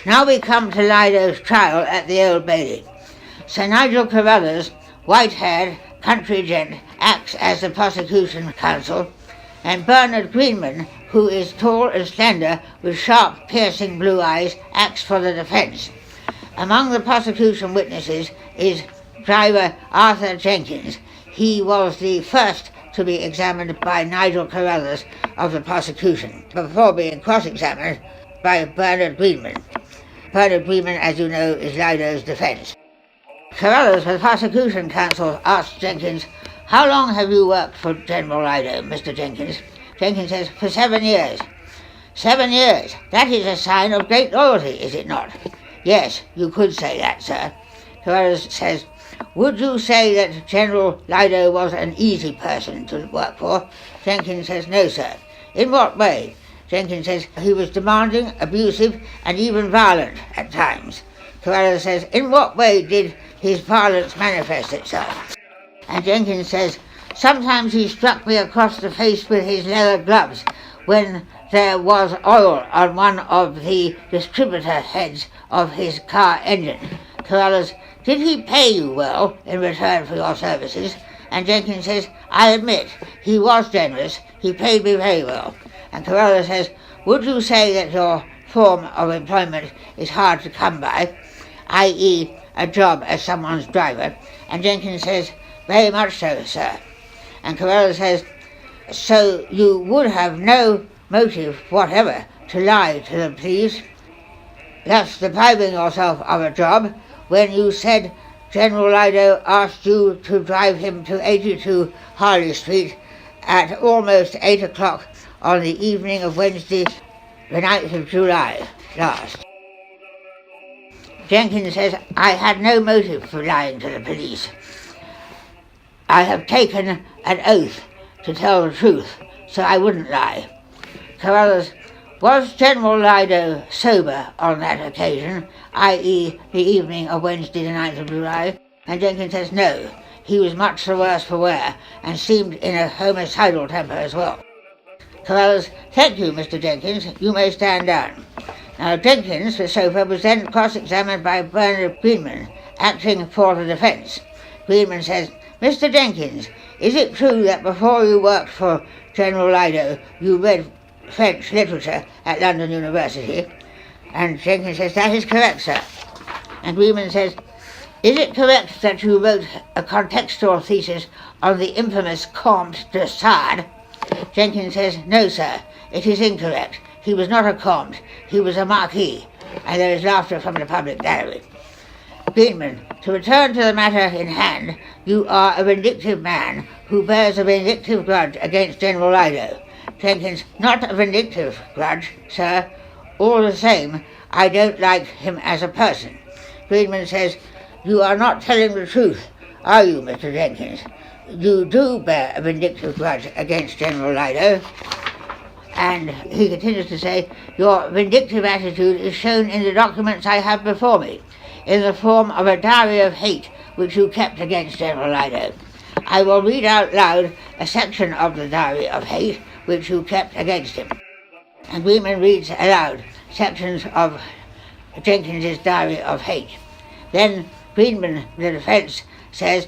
Now we come to Lido's trial at the Old Bailey. Sir Nigel Carruthers, white-haired, country gent, acts as the prosecution counsel, and Bernard Greenman, who is tall and slender with sharp, piercing blue eyes, acts for the defence. Among the prosecution witnesses is driver Arthur Jenkins. He was the first to be examined by Nigel Carruthers of the prosecution, before being cross-examined by Bernard Greenman. Bernard Greenman, as you know, is Lido's defence. Carruthers, the prosecution counsel, asked Jenkins, "How long have you worked for General Lido, Mr. Jenkins?" Jenkins says, "For 7 years." 7 years? That is a sign of great loyalty, is it not? "Yes, you could say that, sir." Carruthers says, "Would you say that General Lido was an easy person to work for?" Jenkins says, "No, sir." "In what way?" Jenkins says, "He was demanding, abusive, and even violent at times." Carruthers says, "In what way did his violence manifest itself?" And Jenkins says, "Sometimes he struck me across the face with his leather gloves when there was oil on one of the distributor heads of his car engine." Carruthers, "Did he pay you well in return for your services?" And Jenkins says, "I admit, he was generous. He paid me very well." And Carruthers says, "Would you say that your form of employment is hard to come by, i.e. a job as someone's driver?" And Jenkins says, "Very much so, sir." And Carruthers says, "So you would have no motive whatever to lie to the police, thus depriving yourself of a job, when you said General Lido asked you to drive him to 82 Harley Street at almost 8 o'clock on the evening of Wednesday, the 9th of July last." Jenkins says, "I had no motive for lying to the police. I have taken an oath to tell the truth, so I wouldn't lie." Carruthers, "Was General Lido sober on that occasion, i.e. the evening of Wednesday the 9th of July?" And Jenkins says, "No, he was much the worse for wear, and seemed in a homicidal temper as well." Carruthers, "Thank you, Mr. Jenkins. You may stand down." Now Jenkins, the chauffeur, was then cross-examined by Bernard Greenman, acting for the defence. Greenman says, "Mr. Jenkins, is it true that before you worked for General Lido, you read French literature at London University?" And Jenkins says, "That is correct, sir." And Greenman says, "Is it correct that you wrote a contextual thesis on the infamous Comte de Sade?" Jenkins says, "No, sir, it is incorrect. He was not a comte, he was a marquis." And there is laughter from the public gallery. Greenman, "To return to the matter in hand, you are a vindictive man who bears a vindictive grudge against General Lido." Jenkins, "Not a vindictive grudge, sir. All the same, I don't like him as a person." Greenman says, "You are not telling the truth, are you, Mr. Jenkins? You do bear a vindictive grudge against General Lido." And he continues to say, "Your vindictive attitude is shown in the documents I have before me, in the form of a diary of hate which you kept against General Lido. I will read out loud a section of the diary of hate which you kept against him." And Greenman reads aloud sections of Jenkins's diary of hate. Then Greenman, the defence, says,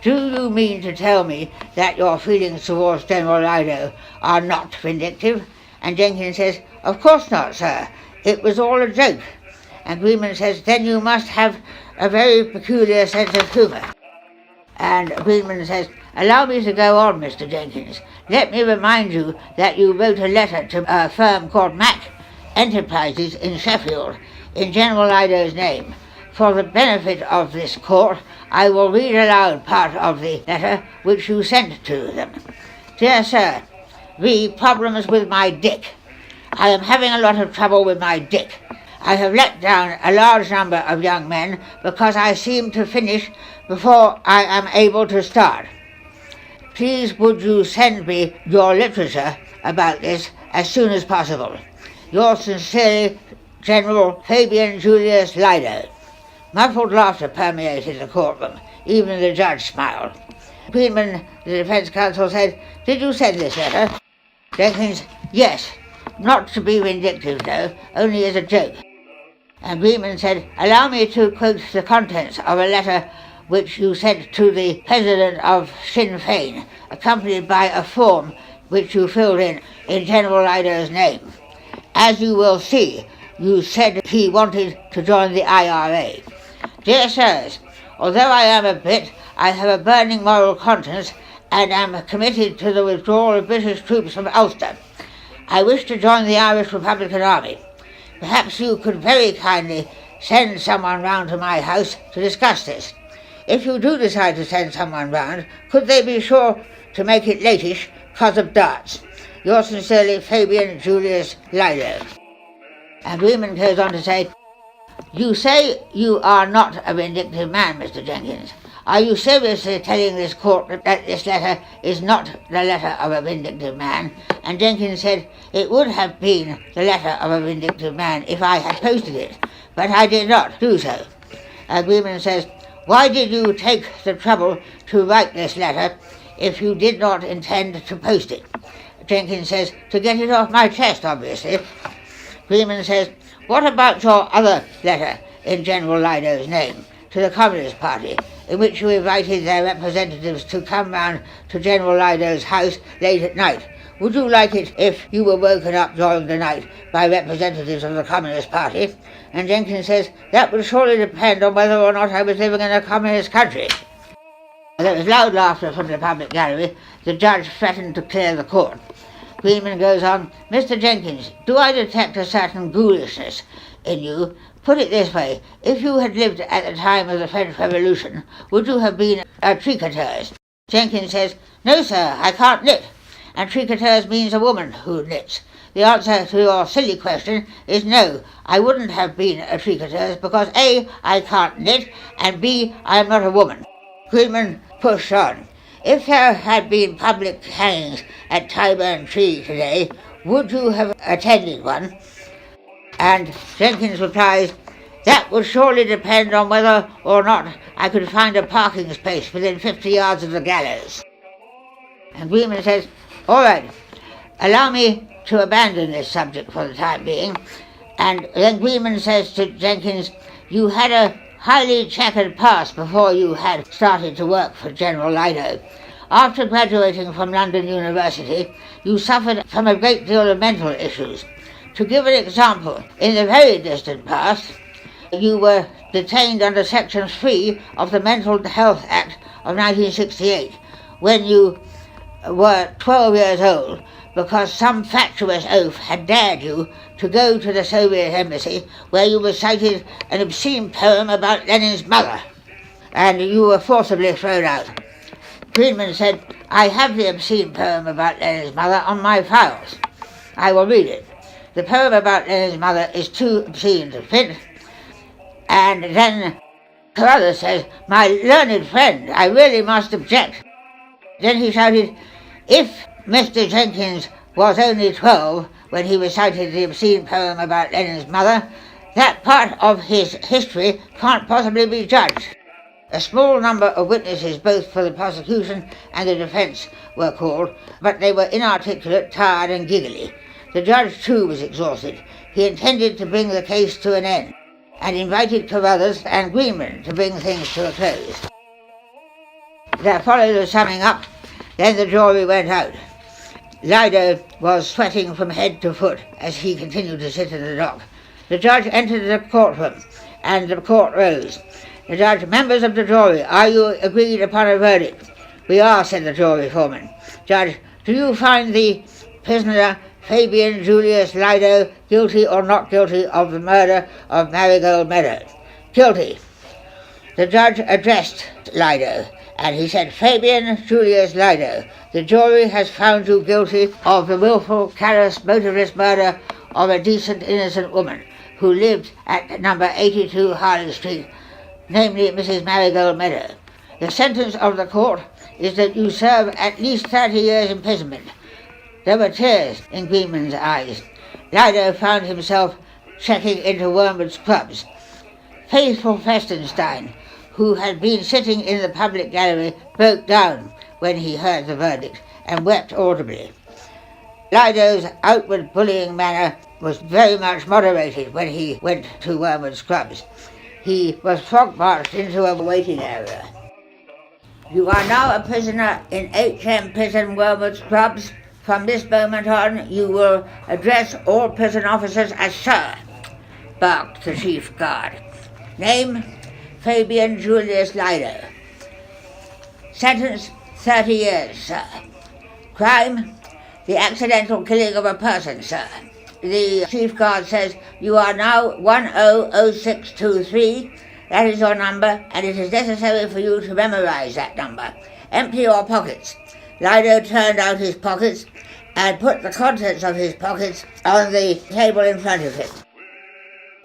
"Do you mean to tell me that your feelings towards General Lido are not vindictive?" And Jenkins says, "Of course not, sir. It was all a joke." And Greenman says, "Then you must have a very peculiar sense of humour." And Greenman says, "Allow me to go on, Mr. Jenkins. Let me remind you that you wrote a letter to a firm called Mack Enterprises in Sheffield, in General Lido's name. For the benefit of this court, I will read aloud part of the letter which you sent to them. Dear Sir, problems with my dick. I am having a lot of trouble with my dick. I have let down a large number of young men because I seem to finish before I am able to start. Please would you send me your literature about this as soon as possible. Yours sincerely, General Fabian Julius Lido." Muffled laughter permeated the courtroom. Even the judge smiled. Greenman, the defence counsel, said, "Did you send this letter?" Jenkins, "Yes. Not to be vindictive, though, only as a joke." And Greenman said, "Allow me to quote the contents of a letter which you sent to the president of Sinn Féin, accompanied by a form which you filled in General Lido's name. As you will see, you said he wanted to join the IRA. Dear sirs, although I am a Brit, I have a burning moral conscience and am committed to the withdrawal of British troops from Ulster. I wish to join the Irish Republican Army. Perhaps you could very kindly send someone round to my house to discuss this. If you do decide to send someone round, could they be sure to make it latish, 'cause of darts? Yours sincerely, Fabian Julius Lido." And Greenman goes on to say, "You say you are not a vindictive man, Mr. Jenkins. Are you seriously telling this court that this letter is not the letter of a vindictive man?" And Jenkins said, "It would have been the letter of a vindictive man if I had posted it, but I did not do so." Greenman says, "Why did you take the trouble to write this letter if you did not intend to post it?" Jenkins says, "To get it off my chest, obviously." Greenman says, "What about your other letter in General Lido's name to the Communist Party, in which you invited their representatives to come round to General Lido's house late at night? Would you like it if you were woken up during the night by representatives of the Communist Party?" And Jenkins says, "That would surely depend on whether or not I was living in a communist country." There was loud laughter from the public gallery. The judge threatened to clear the court. Greenman goes on, "Mr. Jenkins, do I detect a certain ghoulishness in you? Put it this way, if you had lived at the time of the French Revolution, would you have been a tricoteuse?" Jenkins says, "No, sir, I can't knit, and tricoteuse means a woman who knits. The answer to your silly question is no, I wouldn't have been a tricoteuse because A, I can't knit, and B, I am not a woman." Greenman pushed on. "If there had been public hangings at Tyburn Tree today, would you have attended one?" And Jenkins replies, "That would surely depend on whether or not I could find a parking space within 50 yards of the gallows." And Greenman says, "All right, allow me to abandon this subject for the time being." And then Greenman says to Jenkins, "You had a highly checkered past before you had started to work for General Lido. After graduating from London University, you suffered from a great deal of mental issues. To give an example, in the very distant past, you were detained under Section 3 of the Mental Health Act of 1968 when you were 12 years old because some fatuous oaf had dared you to go to the Soviet embassy where you recited an obscene poem about Lenin's mother, and you were forcibly thrown out." Greenman said, "I have the obscene poem about Lenin's mother on my files. I will read it. The poem about Lenin's mother is too obscene to print." And then Carruthers says, "My learned friend, I really must object." Then he shouted, "If Mr. Jenkins was only 12 when he recited the obscene poem about Lenin's mother, that part of his history can't possibly be judged." A small number of witnesses, both for the prosecution and the defence, were called, but they were inarticulate, tired and giggly. The judge, too, was exhausted. He intended to bring the case to an end, and invited Carruthers and Greenman to bring things to a close. There followed a summing up, then the jury went out. Lido was sweating from head to foot as he continued to sit in the dock. The judge entered the courtroom, and the court rose. The judge, "Members of the jury, are you agreed upon a verdict?" "We are," said the jury foreman. Judge, "Do you find the prisoner Fabian Julius Lido guilty or not guilty of the murder of Marigold Meadow?" "Guilty." The judge addressed Lido, and he said, "Fabian Julius Lido, the jury has found you guilty of the willful, callous, motiveless murder of a decent, innocent woman who lived at number 82 Harley Street, namely Mrs. Marigold Meadow. The sentence of the court is that you serve at least 30 years imprisonment." There were tears in Greenman's eyes. Lido found himself checking into Wormwood's clubs. Faithful Festenstein, who had been sitting in the public gallery, broke down when he heard the verdict and wept audibly. Lido's outward bullying manner was very much moderated when he went to Wormwood Scrubs. He was frog-marched into a waiting area. You are now a prisoner in HM Prison Wormwood Scrubs. From this moment on, you will address all prison officers as Sir, barked the chief guard. Name, Fabian Julius Lido. Sentence, 30 years, sir. Crime, the accidental killing of a person, sir. The chief guard says, you are now 100623. That is your number, and it is necessary for you to memorize that number. Empty your pockets. Lido turned out his pockets and put the contents of his pockets on the table in front of him.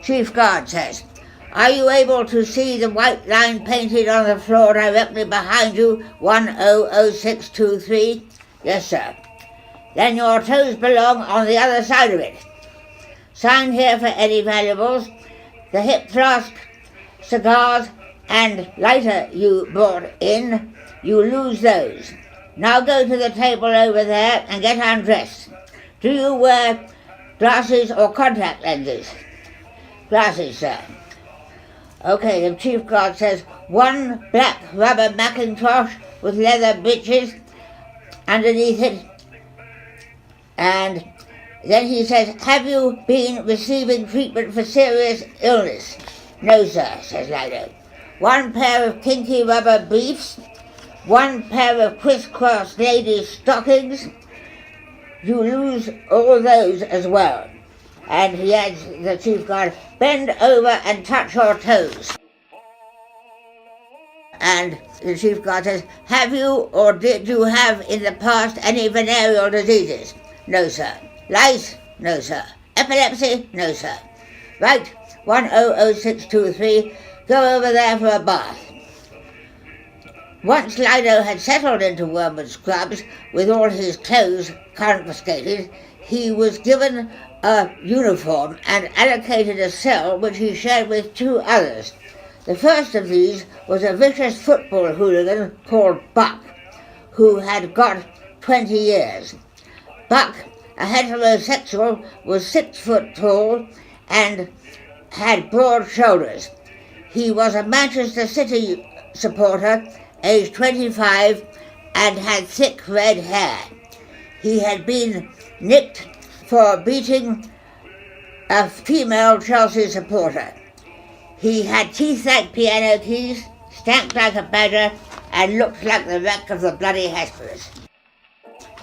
Chief guard says, are you able to see the white line painted on the floor directly behind you, 100623? Yes, sir. Then your toes belong on the other side of it. Sign here for any valuables. The hip flask, cigars, and lighter you brought in, you lose those. Now go to the table over there and get undressed. Do you wear glasses or contact lenses? Glasses, sir. Okay, the chief guard says, one black rubber Macintosh with leather breeches underneath it. And then he says, have you been receiving treatment for serious illness? No, sir, says Lido. One pair of kinky rubber briefs, one pair of crisscross ladies' stockings. You lose all those as well. And he adds, the chief guard, bend over and touch your toes. And the chief guard says, have you or did you have in the past any venereal diseases? No, sir. Lice? No, sir. Epilepsy? No, sir. Right, 100623, go over there for a bath. Once Lido had settled into Wormwood Scrubs with all his clothes confiscated, he was given a uniform and allocated a cell which he shared with two others. The first of these was a vicious football hooligan called Buck, who had got 20 years. Buck, a heterosexual, was 6 foot tall and had broad shoulders. He was a Manchester City supporter, aged 25, and had thick red hair. He had been nicked for beating a female Chelsea supporter. He had teeth like piano keys, stank like a badger, and looked like the wreck of the bloody Hesperus.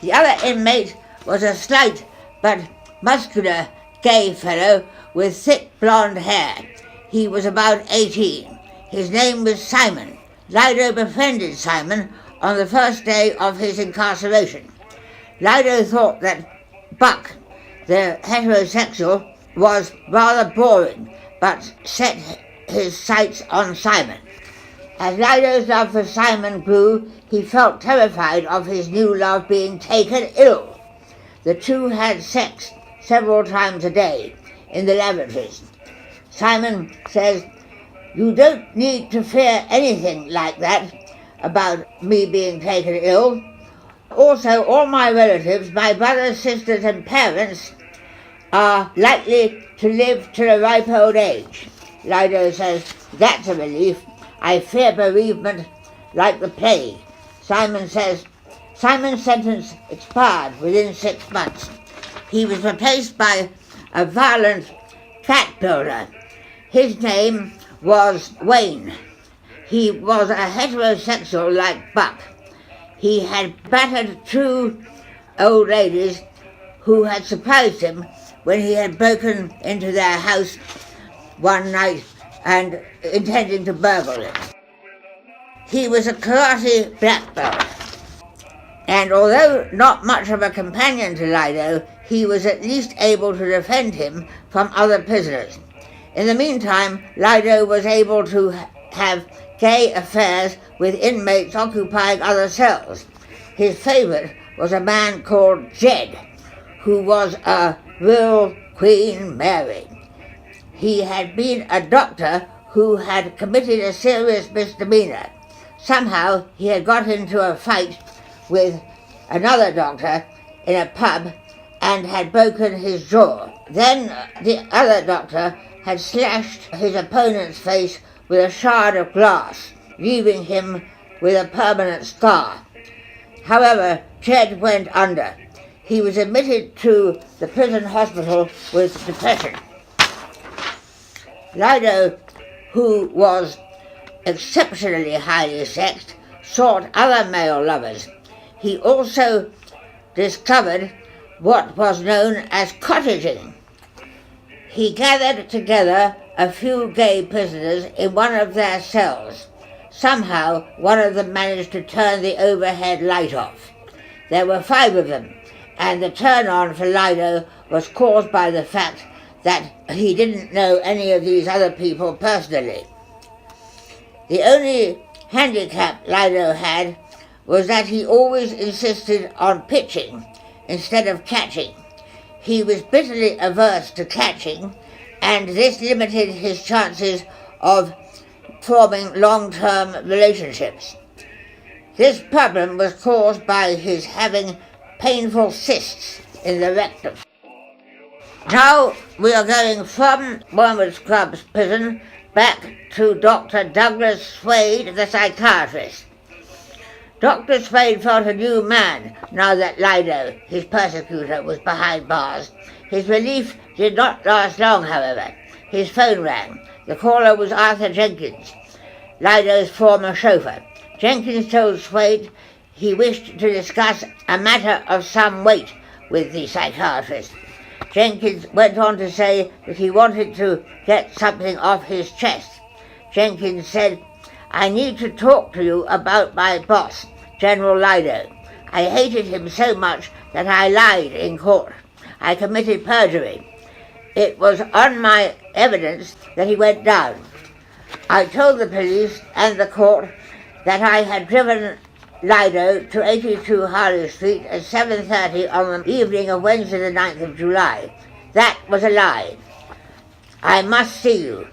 The other inmate was a slight but muscular gay fellow with thick blonde hair. He was about 18. His name was Simon. Lido befriended Simon on the first day of his incarceration. Lido thought that Buck, the heterosexual, was rather boring, but set his sights on Simon. As Lido's love for Simon grew, he felt terrified of his new love being taken ill. The two had sex several times a day in the lavatories. Simon says, you don't need to fear anything like that about me being taken ill. Also, all my relatives, my brothers, sisters, and parents are likely to live to a ripe old age. Lido says, that's a relief. I fear bereavement like the plague. Simon says, Simon's sentence expired within 6 months. He was replaced by a violent cat builder. His name was Wayne. He was a heterosexual like Buck. He had battered 2 old ladies who had surprised him when he had broken into their house one night and intending to burgle it. He was a karate black belt, and although not much of a companion to Lido, he was at least able to defend him from other prisoners. In the meantime, Lido was able to have gay affairs with inmates occupying other cells. His favorite was a man called Jed, who was a real Queen Mary. He had been a doctor who had committed a serious misdemeanor. Somehow he had got into a fight with another doctor in a pub and had broken his jaw. Then the other doctor had slashed his opponent's face with a shard of glass, leaving him with a permanent scar. However, Ted went under. He was admitted to the prison hospital with depression. Lido, who was exceptionally highly sexed, sought other male lovers. He also discovered what was known as cottaging. He gathered together a few gay prisoners in one of their cells. Somehow, one of them managed to turn the overhead light off. There were 5 of them, and the turn-on for Lido was caused by the fact that he didn't know any of these other people personally. The only handicap Lido had was that he always insisted on pitching instead of catching. He was bitterly averse to catching, and this limited his chances of forming long-term relationships. This problem was caused by his having painful cysts in the rectum. Now we are going from Wormwood Scrubs prison back to Dr. Douglas Swade, the psychiatrist. Dr. Swade felt a new man now that Lido, his persecutor, was behind bars. His relief did not last long, however. His phone rang. The caller was Arthur Jenkins, Lido's former chauffeur. Jenkins told Swade he wished to discuss a matter of some weight with the psychiatrist. Jenkins went on to say that he wanted to get something off his chest. Jenkins said, "I need to talk to you about my boss, General Lido. I hated him so much that I lied in court. I committed perjury. It was on my evidence that he went down. I told the police and the court that I had driven Lido to 82 Harley Street at 7:30 on the evening of Wednesday the 9th of July. That was a lie. I must see you."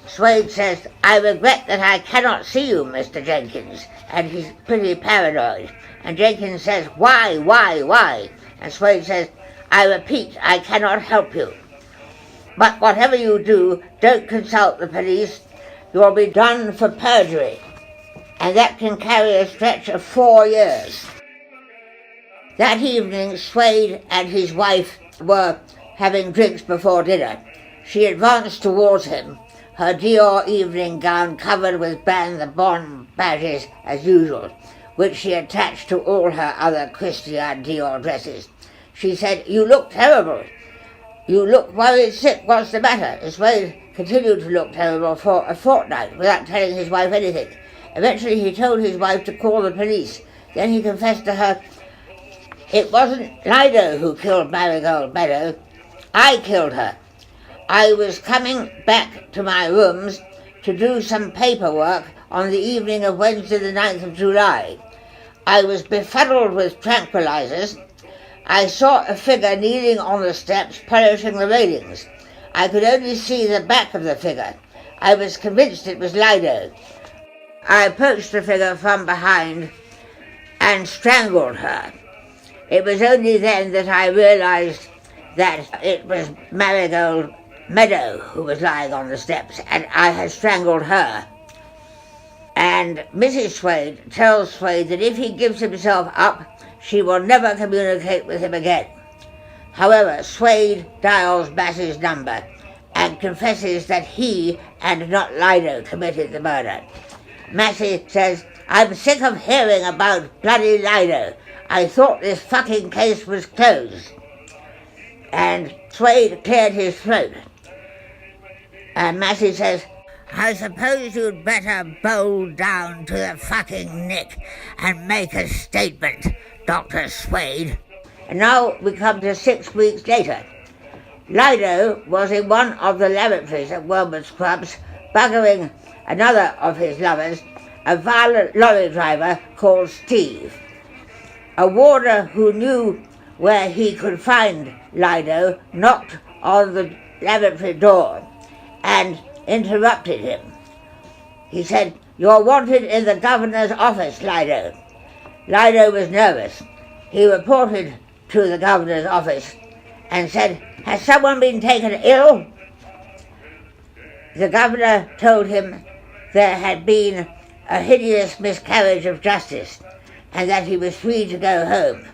Swade says, "I regret that I cannot see you, Mr. Jenkins," and he's pretty paranoid. And Jenkins says, why? And Swade says, "I repeat, I cannot help you. But whatever you do, don't consult the police. You'll be done for perjury. And that can carry a stretch of 4 years." That evening, Swade and his wife were having drinks before dinner. She advanced towards him, her Dior evening gown covered with Ban the Bon badges as usual, which she attached to all her other Christian Dior dresses. She said, "You look terrible. You look worried sick. What's the matter?" And Swade continued to look terrible for a fortnight without telling his wife anything. Eventually he told his wife to call the police. Then he confessed to her, "It wasn't Lido who killed Marigold Meadow. I killed her. I was coming back to my rooms to do some paperwork on the evening of Wednesday the 9th of July. I was befuddled with tranquilizers. I saw a figure kneeling on the steps polishing the railings. I could only see the back of the figure. I was convinced it was Lido. I approached the figure from behind and strangled her. It was only then that I realized that it was Marigold Meadow who was lying on the steps, and I had strangled her." And Mrs. Swade tells Swade that if he gives himself up, she will never communicate with him again. However, Swade dials Massey's number and confesses that he and not Lido committed the murder. Massey says, "I'm sick of hearing about bloody Lido. I thought this fucking case was closed." And Swade cleared his throat. And Massey says, "I suppose you'd better bowl down to the fucking neck and make a statement, Dr. Swade." And now we come to 6 weeks later. Lido was in one of the lavatories at Wormwood Scrubs, buggering another of his lovers, a violent lorry driver called Steve. A warder who knew where he could find Lido knocked on the lavatory door and interrupted him. He said, "You're wanted in the governor's office, Lido." Lido was nervous. He reported to the governor's office and said, "Has someone been taken ill?" The governor told him there had been a hideous miscarriage of justice and that he was free to go home.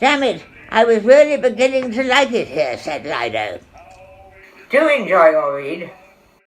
"Damn it, I was really beginning to like it here," said Lido. Do enjoy your read.